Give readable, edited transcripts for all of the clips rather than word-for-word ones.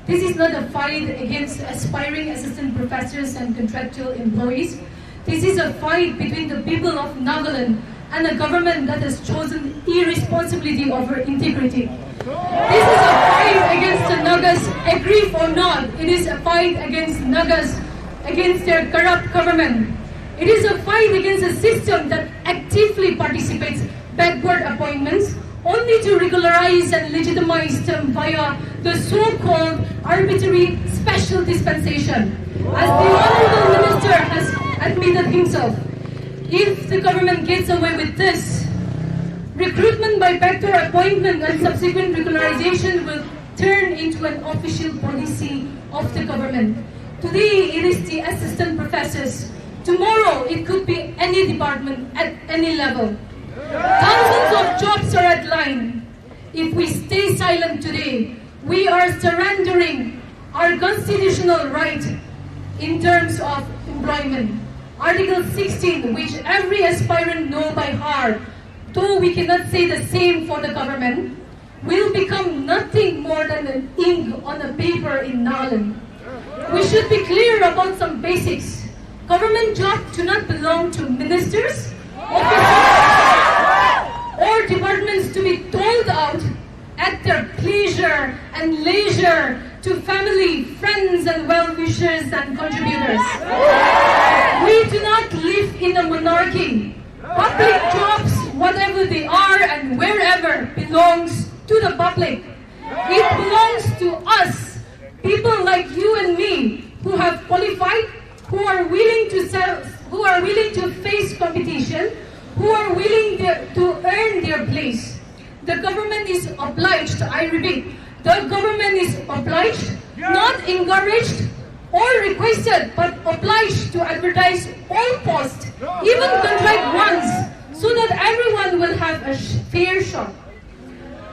This is not a fight against aspiring assistant professors and contractual employees. This is a fight between the people of Nagaland and a government that has chosen irresponsibility over integrity. This is a fight against the Nagas, agree or not. It is a fight against Nagas, against their corrupt government. It is a fight against a system that actively participates backward appointments only to regularize and legitimize them via the so-called arbitrary special dispensation. As the Honorable Minister has admitted himself, if the government gets away with this, recruitment by backdoor appointment and subsequent regularization will turn into an official policy of the government. Today, it is the assistant professors. Tomorrow, it could be any department at any level. Thousands of jobs are at line. If we stay silent today, we are surrendering our constitutional right in terms of employment. Article 16, which every aspirant knows by heart, though we cannot say the same for the government, will become nothing more than an ink on a paper in Nagaland. We should be clear about some basics. Government jobs do not belong to ministers, officers, or departments to be told out at their pleasure and leisure to family, friends, and well-wishers and contributors. We do not live in a monarchy. Public jobs, whatever they are and wherever, belongs to the public. It belongs to us, people like you and me, who have qualified, who are willing to face competition, who are willing to earn their place. The government is obliged, I repeat, the government is obliged, not encouraged or requested, but obliged to advertise all posts, even contract ones, so that everyone will have a fair shot.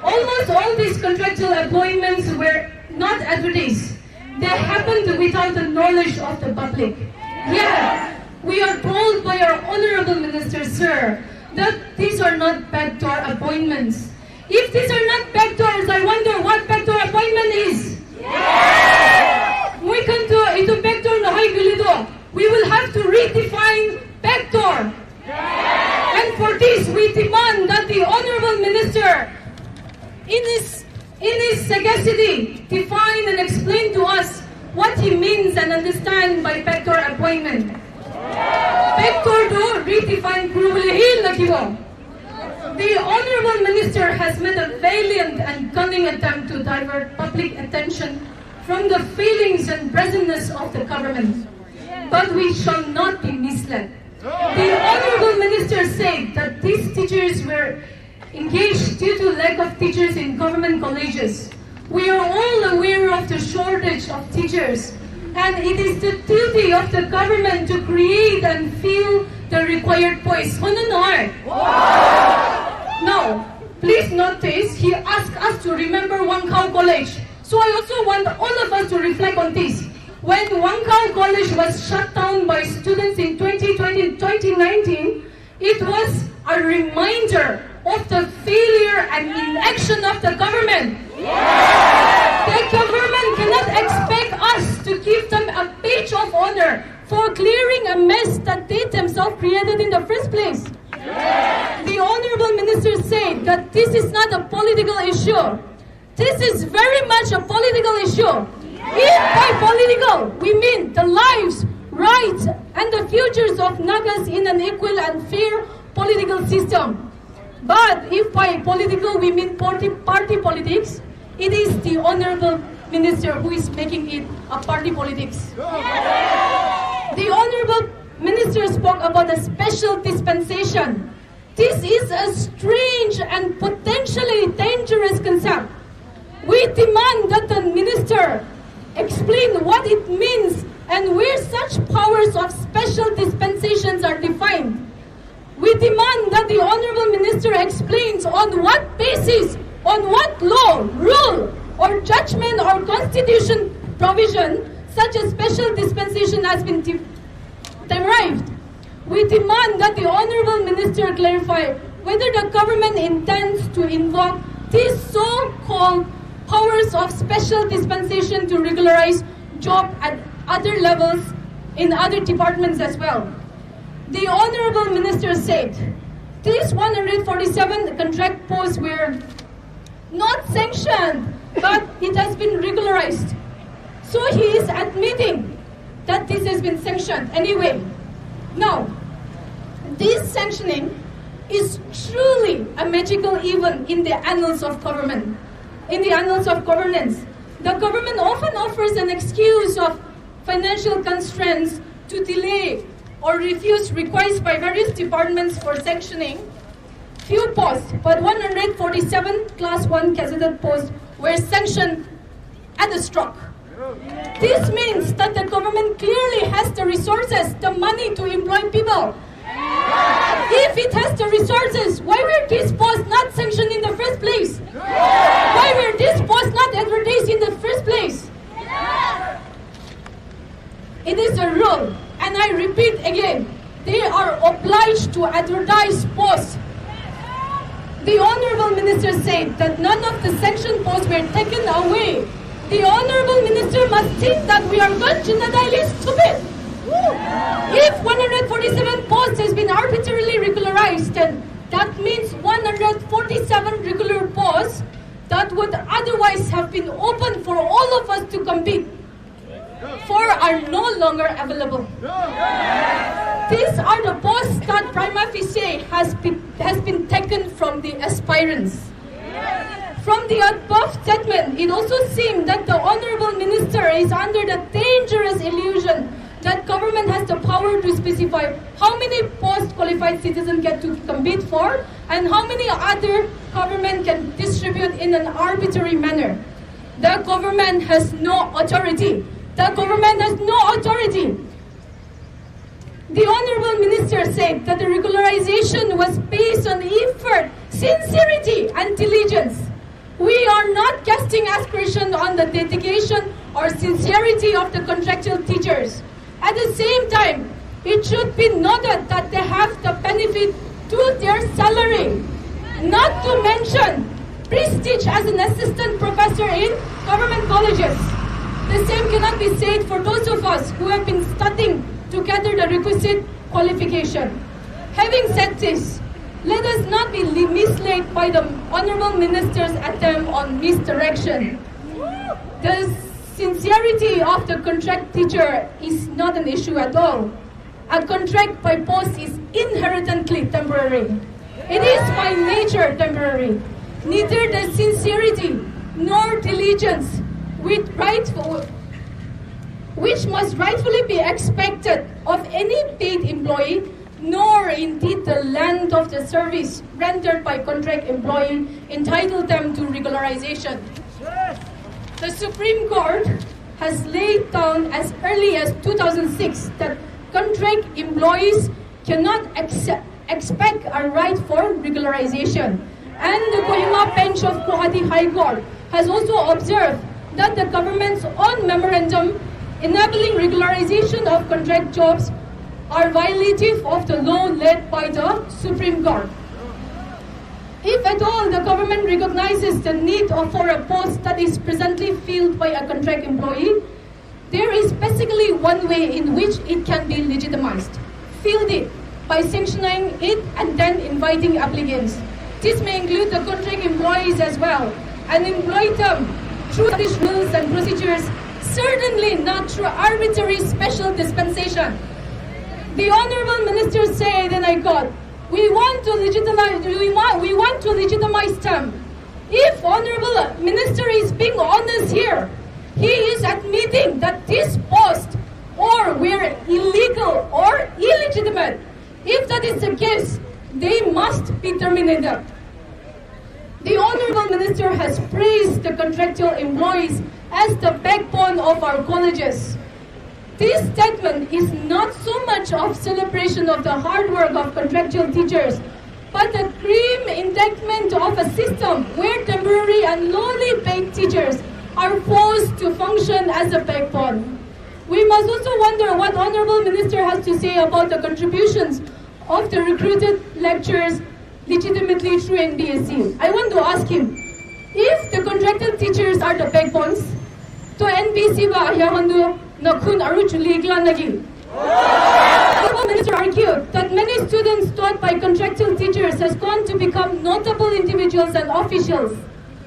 Almost all these contractual employments were not advertised. They happened without the knowledge of the public. Yet, we are told by our Honorable Minister, sir, that these are not backdoor appointments. If these are not backdoors, I wonder what backdoor appointment is. We will have to redefine backdoor. And for this, we demand that the Honorable Minister, in his sagacity, define and explain to us what he means and understand by backdoor appointment. Backdoor to redefine kurulihil lakibo. The Honorable Minister has made a valiant and cunning attempt to divert public attention from the failings and brazenness of the government. But we shall not be misled. The Honorable Minister said that these teachers were engaged due to lack of teachers in government colleges. We are all aware of the shortage of teachers, and it is the duty of the government to create and fill the required posts. Now, please notice, he asked us to remember Wangkau College. So I also want all of us to reflect on this. When Wangkau College was shut down by students in 2020-2019, it was a reminder of the failure and inaction of the government. The government cannot expect us to give them a page of honor for clearing a mess that they themselves created in the first place. The Honorable Minister said that this is not a political issue. This is very much a political issue. If by political, we mean the lives, rights, and the futures of Nagas in an equal and fair political system. But if by political, we mean party politics, it is the Honorable Minister who is making it a party politics. The Honorable Minister spoke about a special dispensation. This is a strange and potentially dangerous concept. We demand that the Minister explain what it means and where such powers of special dispensations are defined. We demand that the Honorable Minister explains on what basis, on what law, rule, or judgment or constitution provision such a special dispensation has been derived. We demand that the Honorable Minister clarify whether the government intends to invoke this so-called powers of special dispensation to regularize job at other levels in other departments as well. The Honorable Minister said, these 147 contract posts were not sanctioned, but it has been regularized. So he is admitting that this has been sanctioned anyway. Now, this sanctioning is truly a magical event in the annals of government. In the annals of governance, the government often offers an excuse of financial constraints to delay or refuse requests by various departments for sanctioning few posts, but 147 Class 1 gazetted posts were sanctioned at a stroke. This means that the government clearly has the resources, the money to employ people. If it has the resources, why were these posts not sanctioned in the first place? Why were these posts not advertised in the first place? It is a rule, and I repeat again, they are obliged to advertise posts. The Honorable Minister said that none of the sanctioned posts were taken away. The Honorable Minister must think that we are not genetically stupid. If 147 posts has been arbitrarily regularized, then that means 147 regular posts that would otherwise have been open for all of us to compete for are no longer available. These are the posts that prima facie has been taken from the aspirants. From the above statement, it also seems that the Honorable Minister is under the dangerous illusion that government has the power to specify how many post-qualified citizens get to compete for and how many other government can distribute in an arbitrary manner. The government has no authority. The government has no authority. The Honorable Minister said that the regularization was based on effort, sincerity, and diligence. We are not casting aspersion on the dedication or sincerity of the contractual teachers. At the same time, it should be noted that they have the benefit to their salary, not to mention prestige as an assistant professor in government colleges. The same cannot be said for those of us who have been studying to gather the requisite qualification. Having said this, let us not be misled by the Honorable Minister's attempt on misdirection. The sincerity of the contract teacher is not an issue at all. A contract by post is inherently temporary. It is by nature temporary. Neither the sincerity nor diligence which must rightfully be expected of any paid employee, nor indeed the length of the service rendered by contract employee entitle them to regularization. The Supreme Court has laid down as early as 2006 that contract employees cannot expect a right for regularization. And the Kohima bench of Guwahati High Court has also observed that the government's own memorandum enabling regularization of contract jobs are violative of the law led by the Supreme Court. If at all the government recognizes the need for a post that is presently filled by a contract employee, there is basically one way in which it can be legitimized. Filled it by sanctioning it and then inviting applicants. This may include the contract employees as well, and employ them through established rules and procedures, certainly not through arbitrary special dispensation. The Honorable Minister said, and I quote, we want to legitimize them. If Honorable Minister is being honest here, he is admitting that this post or were illegal or illegitimate. If that is the case, they must be terminated. The Honorable Minister has praised the contractual employees as the backbone of our colleges. This statement is not so much of celebration of the hard work of contractual teachers, but a grim indictment of a system where temporary and lowly paid teachers are forced to function as a backbone. We must also wonder what Honorable Minister has to say about the contributions of the recruited lecturers legitimately through NBSC. I want to ask him, If the contracted teachers are the backbones, to NPC ba yahandu na kun aru chuliglan lagi. The minister argued that many students taught by contractual teachers has gone to become notable individuals and officials.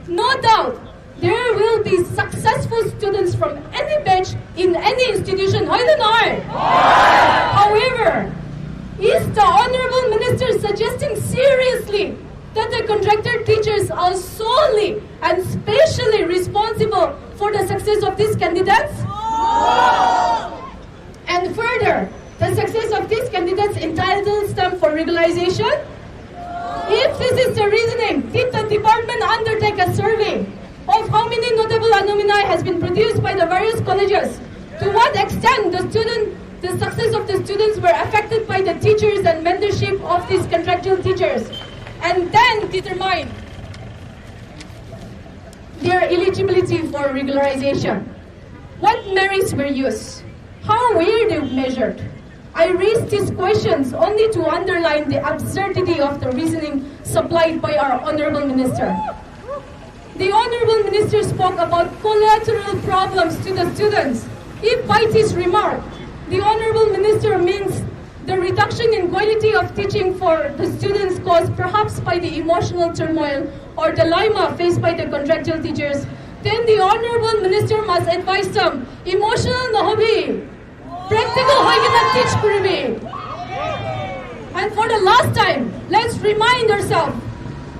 No doubt, there will be successful students from any batch in any institution. However, is the Honorable Minister suggesting seriously that the contracted teachers are solely and specially responsible for the success of these candidates? And further, the success of these candidates entitles them for regularization? If this is the reasoning, did the department undertake a survey of how many notable alumni has been produced by the various colleges? To what extent the success of the students were affected by the teachers and mentorship of these contractual teachers? And then determine their eligibility for regularization. What merits were used? How were they measured? I raise these questions only to underline the absurdity of the reasoning supplied by our Honorable Minister. The Honorable Minister spoke about collateral problems to the students. If by this remark, the Honorable Minister means the reduction in quality of teaching for the students caused perhaps by the emotional turmoil or dilemma faced by the contractual teachers, then the Honorable Minister must advise them, emotional na hobi, practical hoy na teach kuribi. And for the last time, let's remind ourselves,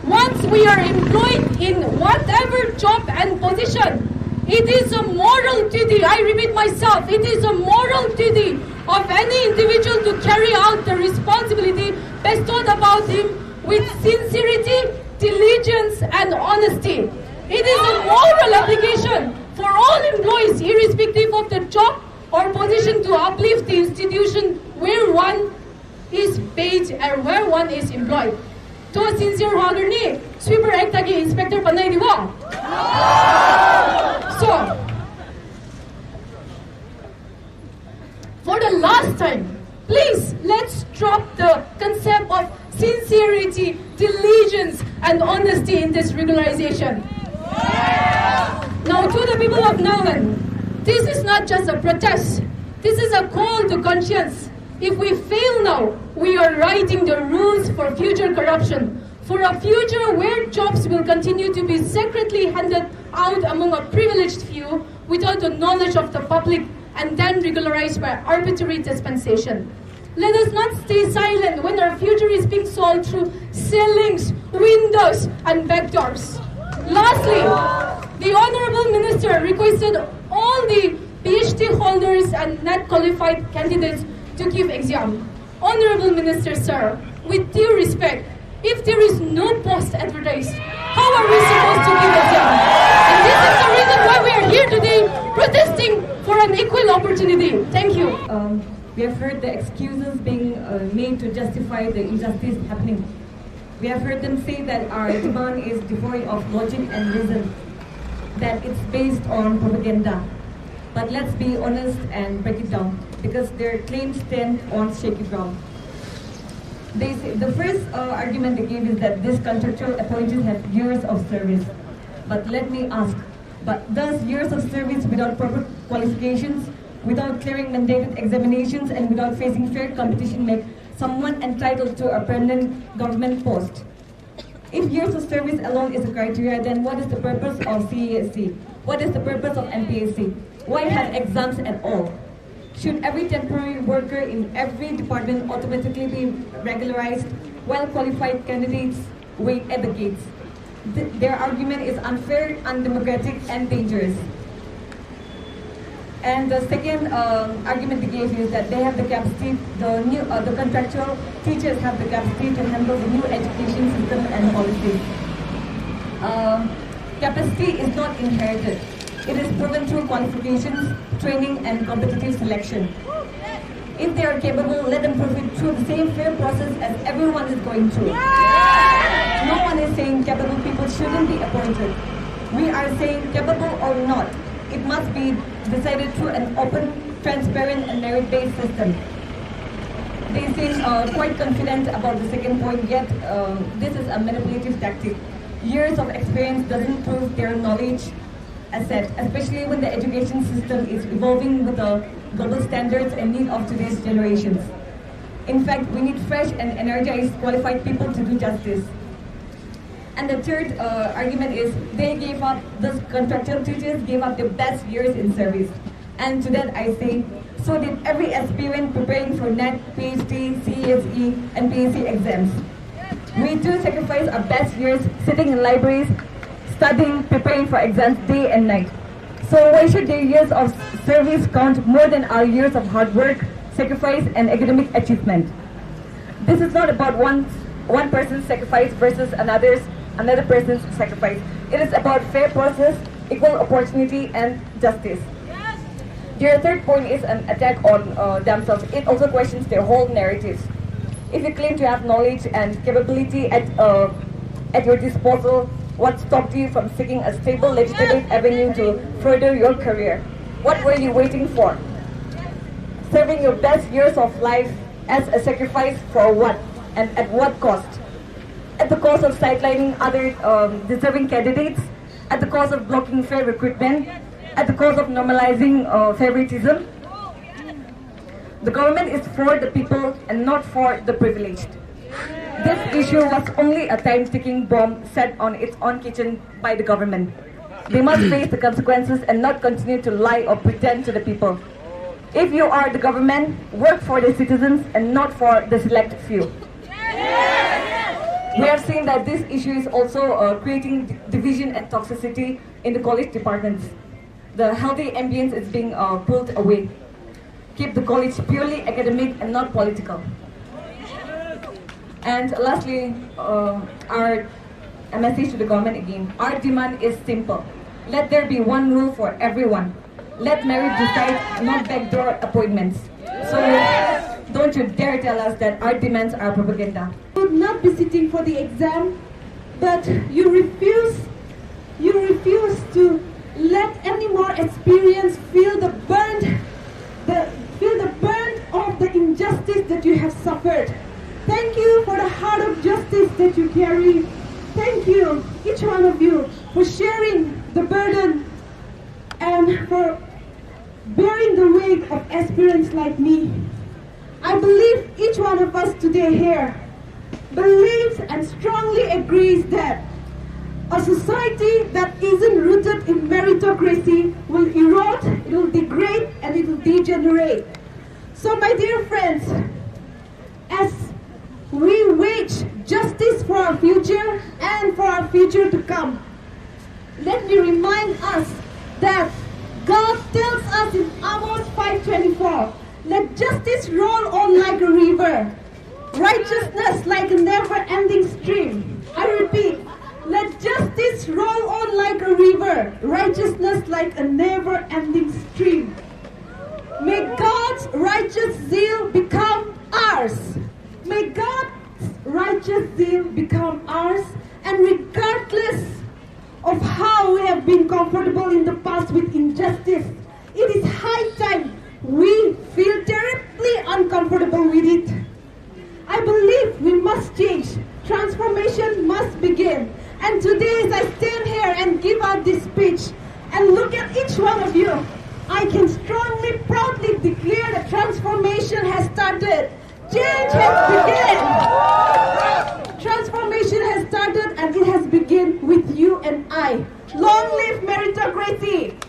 once we are employed in whatever job and position, it is a moral duty, I repeat myself, it is a moral duty of any individual to carry out the responsibility bestowed about him with sincerity, diligence, and honesty. It is a moral obligation for all employees, irrespective of the job or position, to uplift the institution where one is paid or where one is employed. To sincere hagar ni, sweeper act agi inspector panay di ba? So, for the last time, please, let's drop the concept of sincerity, diligence, and honesty in this regularization. Now, to the people of Nagaland, this is not just a protest. This is a call to conscience. If we fail now, we are writing the rules for future corruption, for a future where jobs will continue to be secretly handed out among a privileged few without the knowledge of the public and then regularized by arbitrary dispensation. Let us not stay silent when our future is being sold through ceilings, windows, and backdoors. Lastly, the Honorable Minister requested all the PhD holders and not qualified candidates to give exam. Honorable Minister, sir, with due respect, if there is no post advertised, how are we supposed to give exam? And this is the reason why we are here today protesting for an equal opportunity. Thank you. We have heard the excuses being made to justify the injustice happening. We have heard them say that our demand is devoid of logic and reason, that it's based on propaganda. But let's be honest and break it down, because their claims stand on shaky ground. They say, the first argument they gave is that these contractual appointees have years of service. But let me ask, but does years of service without proper qualifications, without clearing mandated examinations, and without facing fair competition make someone entitled to a permanent government post? If years of service alone is a criteria, then what is the purpose of CAST? What is the purpose of MPAC? Why have exams at all? Should every temporary worker in every department automatically be regularized while qualified candidates wait at the gates? Their argument is unfair, undemocratic, and dangerous. And the second argument they gave is that they have the capacity, the contractual teachers have the capacity to handle the new education system and policies. Capacity is not inherited. It is proven through qualifications, training, and competitive selection. If they are capable, let them prove it through the same fair process as everyone is going through. No one is saying capable people shouldn't be appointed. We are saying capable or not, it must be decided through an open, transparent, and merit-based system. They seem quite confident about the second point, yet this is a manipulative tactic. years of experience doesn't prove their knowledge asset, especially when the education system is evolving with the global standards and need of today's generations. In fact, we need fresh and energized, qualified people to do justice. And the third argument is they gave up, those contractual teachers gave up their best years in service. And to that I say, so did every aspirant preparing for NET, PhD, CESE, and PhD exams. We do sacrifice our best years sitting in libraries, studying, preparing for exams day and night. So why should their years of service count more than our years of hard work, sacrifice, and academic achievement? This is not about one person's sacrifice versus another person's sacrifice. It is about fair process, equal opportunity, and justice. Yes. Their third point is an attack on themselves. It also questions their whole narratives. If you claim to have knowledge and capability at your disposal, what stopped you from seeking a stable, legitimate avenue to further your career? What were you waiting for? Serving your best years of life as a sacrifice for what? And at what cost? At the cost of sidelining other deserving candidates, at the cost of blocking fair recruitment, at the cost of normalizing favoritism. The government is for the people and not for the privileged. This issue was only a time-ticking bomb set on its own kitchen by the government. They must face the consequences and not continue to lie or pretend to the people. If you are the government, work for the citizens and not for the select few. We have seen that this issue is also creating division and toxicity in the college departments. The healthy ambience is being pulled away. Keep the college purely academic and not political. And lastly, a message to the government again. Our demand is simple. Let there be one rule for everyone. Let merit decide, not backdoor appointments. So don't you dare tell us that our demands are propaganda. You would not be sitting for the exam, but you refuse to let any more experience feel the burn of the injustice that you have suffered. Thank you for the heart of justice that you carry. Thank you, each one of you, for sharing the burden and for bearing the weight of aspirants like me. I believe each one of us today here believes and strongly agrees that a society that isn't rooted in meritocracy will erode, it will degrade, and it will degenerate. So my dear friends, as we wage justice for our future and for our future to come, let me remind us that God tells us in Amos 5:24, let justice roll on like a river, righteousness like a never-ending stream. I repeat, let justice roll on like a river, righteousness like a never-ending stream. May God's righteous zeal become ours. May God's righteous zeal become ours, and regardless of how we have been comfortable in the past with injustice, it is high time we feel terribly uncomfortable with it. I believe we must change. Transformation must begin. And today, as I stand here and give out this speech and look at each one of you, I can strongly, proudly declare that transformation has started. Change has begun. Transformation has started, and it has begun with you and I. Long live meritocracy!